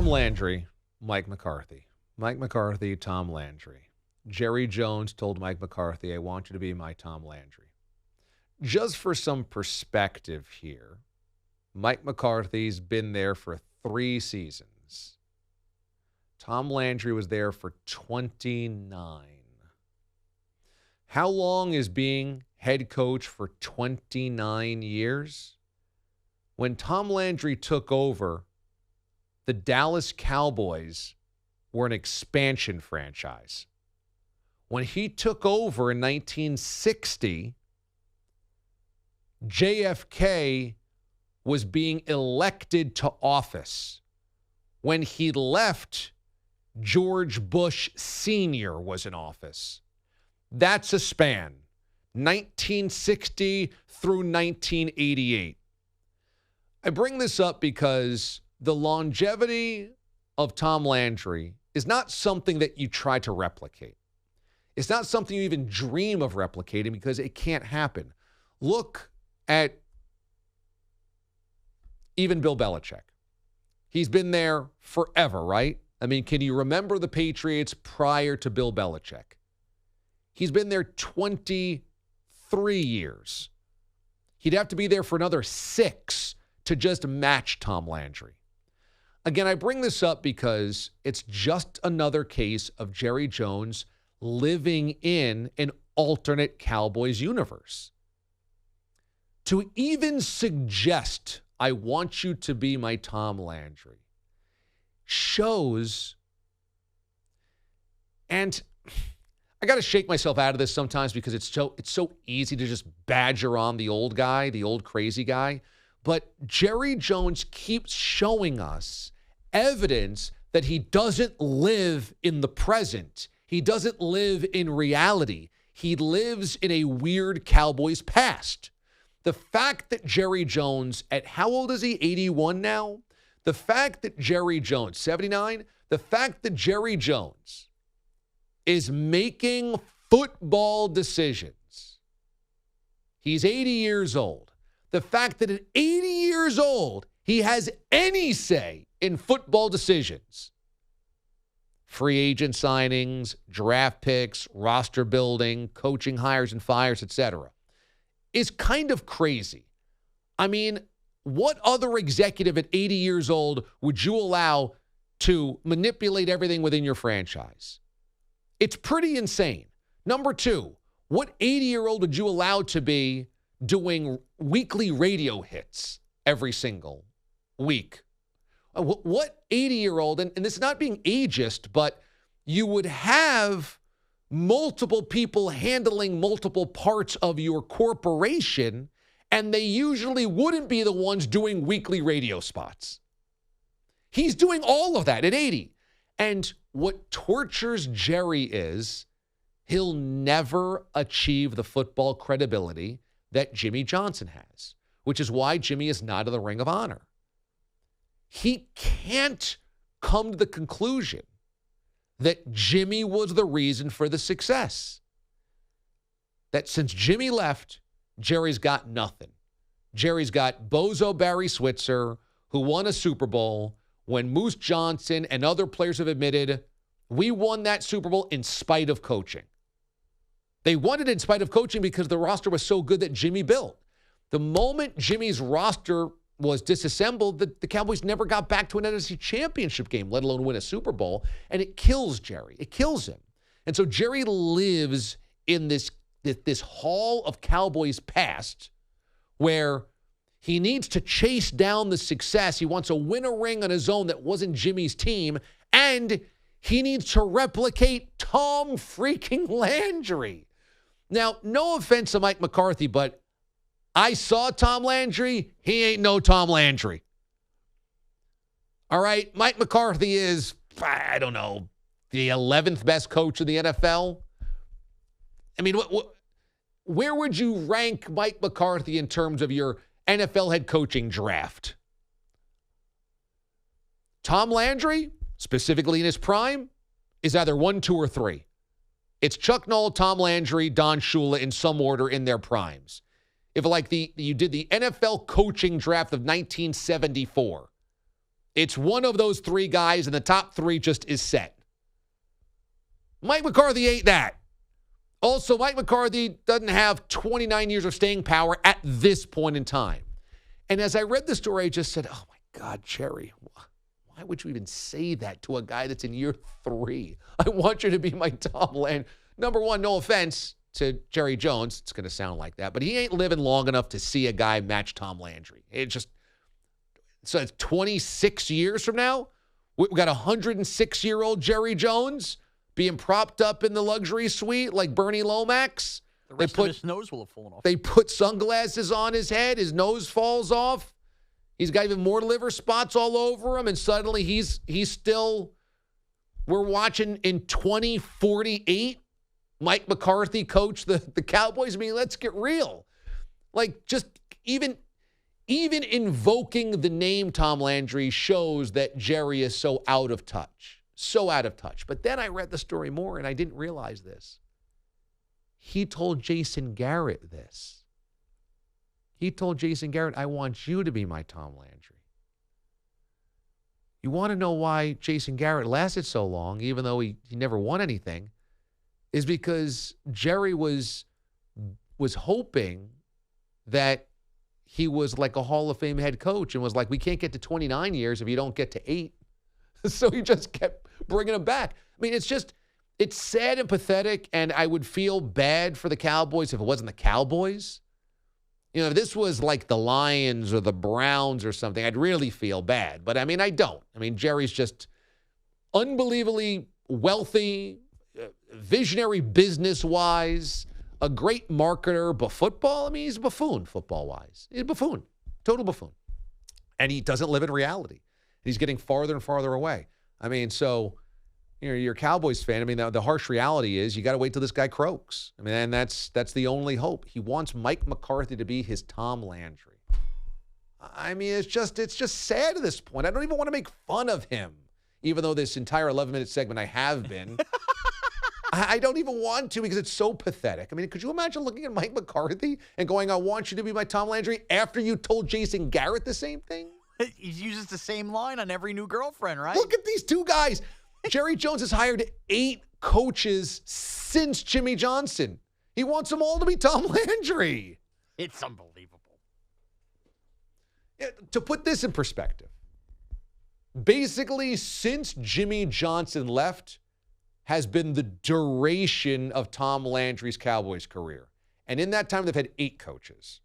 Tom Landry, Mike McCarthy. Mike McCarthy, Tom Landry. Jerry Jones told Mike McCarthy, I want you to be my Tom Landry. Just for some perspective here, Mike McCarthy's been there for 3 seasons. Tom Landry was there for 29. How long is being head coach for 29 years? When Tom Landry took over, the Dallas Cowboys were an expansion franchise. When he took over in 1960, JFK was being elected to office. When he left, George Bush Sr. was in office. That's a span, 1960 through 1988. I bring this up because the longevity of Tom Landry is not something that you try to replicate. It's not something you even dream of replicating because it can't happen. Look at even Bill Belichick. He's been there forever, right? I mean, can you remember the Patriots prior to Bill Belichick? He's been there 23 years. He'd have to be there for another 6 to just match Tom Landry. Again, I bring this up because it's just another case of Jerry Jones living in an alternate Cowboys universe. To even suggest, I want you to be my Tom Landry, shows, and I got to shake myself out of this sometimes because it's so easy to just badger on the old guy, the old crazy guy. But Jerry Jones keeps showing us evidence that he doesn't live in the present. He doesn't live in reality. He lives in a weird Cowboys past. The fact that Jerry Jones, at how old is he? 81 now? The fact that Jerry Jones, 79, the fact that Jerry Jones is making football decisions. He's 80 years old. The fact that at 80 years old, he has any say in football decisions, free agent signings, draft picks, roster building, coaching hires and fires, etc., is kind of crazy. I mean, what other executive at 80 years old would you allow to manipulate everything within your franchise? It's pretty insane. Number 2, what 80-year-old would you allow to be doing weekly radio hits every single week? What 80-year-old, and this is not being ageist, but you would have multiple people handling multiple parts of your corporation, and they usually wouldn't be the ones doing weekly radio spots. He's doing all of that at 80. And what tortures Jerry is he'll never achieve the football credibility that Jimmy Johnson has, which is why Jimmy is not in the Ring of Honor. He can't come to the conclusion that Jimmy was the reason for the success. That since Jimmy left, Jerry's got nothing. Jerry's got Bozo Barry Switzer, who won a Super Bowl when Moose Johnson and other players have admitted, we won that Super Bowl in spite of coaching. They won it in spite of coaching because the roster was so good that Jimmy built. The moment Jimmy's roster was disassembled, the Cowboys never got back to an NFC championship game, let alone win a Super Bowl, and it kills Jerry. It kills him. And so Jerry lives in this hall of Cowboys past where he needs to chase down the success. He wants to win a ring on his own that wasn't Jimmy's team, and he needs to replicate Tom freaking Landry. Now, no offense to Mike McCarthy, but I saw Tom Landry. He ain't no Tom Landry. All right, Mike McCarthy is, I don't know, the 11th best coach in the NFL. I mean, where would you rank Mike McCarthy in terms of your NFL head coaching draft? Tom Landry, specifically in his prime, is either 1, 2, or 3. It's Chuck Noll, Tom Landry, Don Shula in some order in their primes. If you did the NFL coaching draft of 1974, It's one of those three guys, and the top three just is set. Mike McCarthy ain't that. Also, Mike McCarthy doesn't have 29 years of staying power at this point in time. And as I read the story, I just said, oh, my God, Jerry, why would you even say that to a guy that's in year 3? I want you to be my Tom Landry. Number one, no offense to Jerry Jones. It's going to sound like that. But he ain't living long enough to see a guy match Tom Landry. So it's 26 years from now. We've got a 106-year-old Jerry Jones being propped up in the luxury suite like Bernie Lomax. The rest of his nose will have fallen off. They put sunglasses on his head. His nose falls off. He's got even more liver spots all over him. And suddenly he's still, we're watching in 2048, Mike McCarthy coach the Cowboys. I mean, let's get real. Like, just even invoking the name Tom Landry shows that Jerry is so out of touch. So out of touch. But then I read the story more, and I didn't realize this. He told Jason Garrett this. He told Jason Garrett, I want you to be my Tom Landry. You want to know why Jason Garrett lasted so long, even though he never won anything, is because Jerry was hoping that he was like a Hall of Fame head coach and was like, we can't get to 29 years if you don't get to 8. So he just kept bringing him back. I mean, it's sad and pathetic, and I would feel bad for the Cowboys if it wasn't the Cowboys. You know, if this was like the Lions or the Browns or something, I'd really feel bad. But, I mean, I don't. I mean, Jerry's just unbelievably wealthy, visionary business-wise, a great marketer, but football, I mean, he's a buffoon football-wise. He's a buffoon, total buffoon. And he doesn't live in reality. He's getting farther and farther away. I mean, so you're a Cowboys fan. I mean, the harsh reality is you got to wait till this guy croaks. I mean, and that's the only hope. He wants Mike McCarthy to be his Tom Landry. I mean, it's just sad at this point. I don't even want to make fun of him, even though this entire 11-minute segment I have been. I don't even want to because it's so pathetic. I mean, could you imagine looking at Mike McCarthy and going, I want you to be my Tom Landry after you told Jason Garrett the same thing? He uses the same line on every new girlfriend, right? Look at these two guys. Jerry Jones has hired 8 coaches since Jimmy Johnson. He wants them all to be Tom Landry. It's unbelievable. Yeah, to put this in perspective, basically since Jimmy Johnson left has been the duration of Tom Landry's Cowboys career. And in that time, they've had 8 coaches.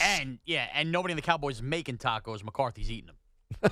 And nobody in the Cowboys making tacos. McCarthy's eating them.